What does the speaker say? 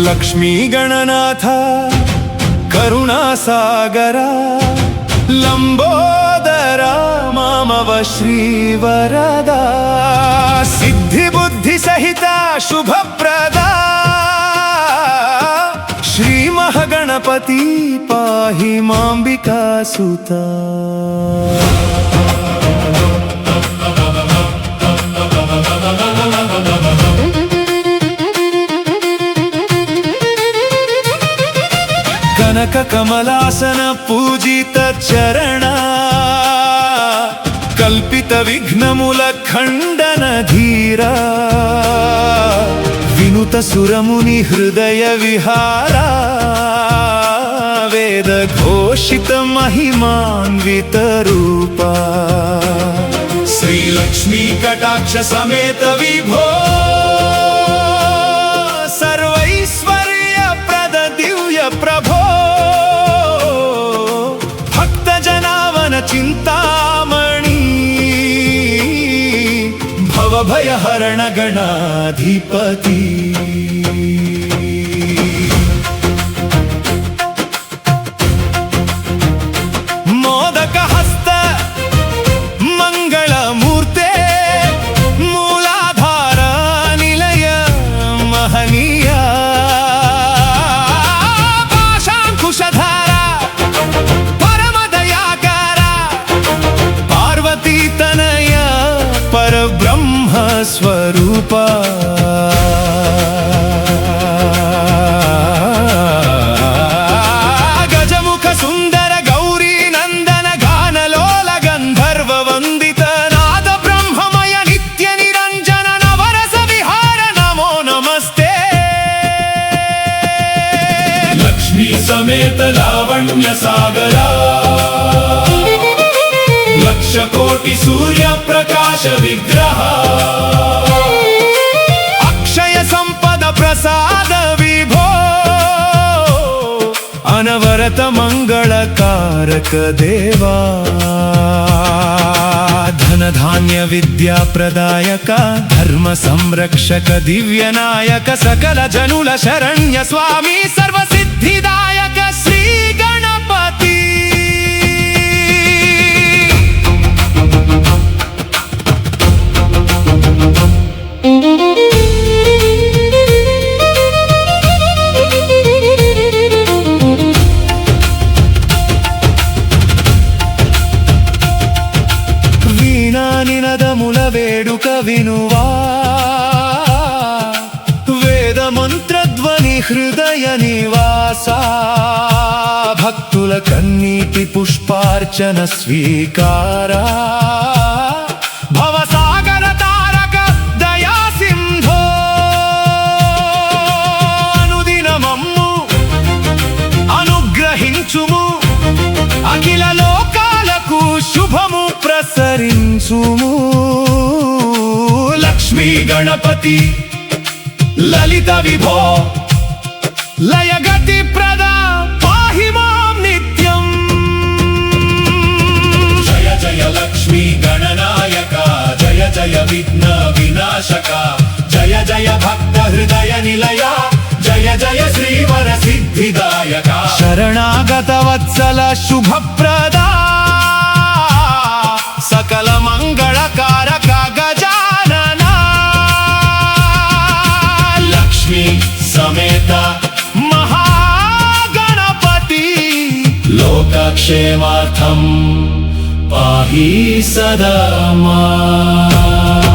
लक्ष्मी गणनाथ करुणा सागरा लंबोदरा मामव श्रीवरदा सिद्धि बुद्धि सहिता शुभप्रदा श्री महागणपति पाहि मांबिका सुता। कनक कमलासन पूजित चरण कल्पित विघ्नमूल खंडन धीरा विनुत सुरमुनि हृदय विहारा वेद घोषित महिमान्वित रूपा श्री लक्ष्मी कटाक्ष समेत विभो सर्वैश्वर्य प्रद दिव्य प्रभो चिंतामणि भवभयहरण गणाधिपति। मोदक हस्त मंगलमूर्ते मूलाधार निलय महनीय पाशांकुशधारा परब्रह्म स्वरूपा गजमुख सुंदर गौरी नंदन गानलोल गंधर्व वंदित नाद ब्रह्ममय नित्य निरंजन नवरस विहार नमो नमस्ते। लक्ष्मी समेत लावण्य सागरा लक्ष कोटि सूर्य प्रकाश विग्रह अक्षय संपद प्रसाद विभो अनवरत मंगल कारक देवा धन धान्य विद्या प्रदायक धर्म संरक्षक दिव्य नायक सकल जनुल शरण्य स्वामी सर्व सिद्धिदायक श्री गणपति। నినదముల వేడుక వినువా వేద మంత్రధ్వని హృదయ నివాసా భక్తుల కన్నీటి పుష్పార్చన స్వీకారా భవసాగర తారక దయా సింధో అనుదినమమ్ము అనుగ్రహించుము అఖిల లోకాలకు శుభము ప్రసరించుము। లక్ష్మీ గణపతి లలిత విభో లయగతి ప్రద పాహి మాం నిత్యం। జయ జయ లక్ష్మీ గణనాయక జయ జయ విఘ్న వినాశక జయ జయ భక్త హృదయ నిలయ జయ జయ శ్రీవర సిద్ధిదాయక శరణాగత వత్సల శుభప్రదా सकल मंगल कारक गजानन लक्ष्मी समेत महागणपति लोकक्षेमार्थं पाहि सदा माम्।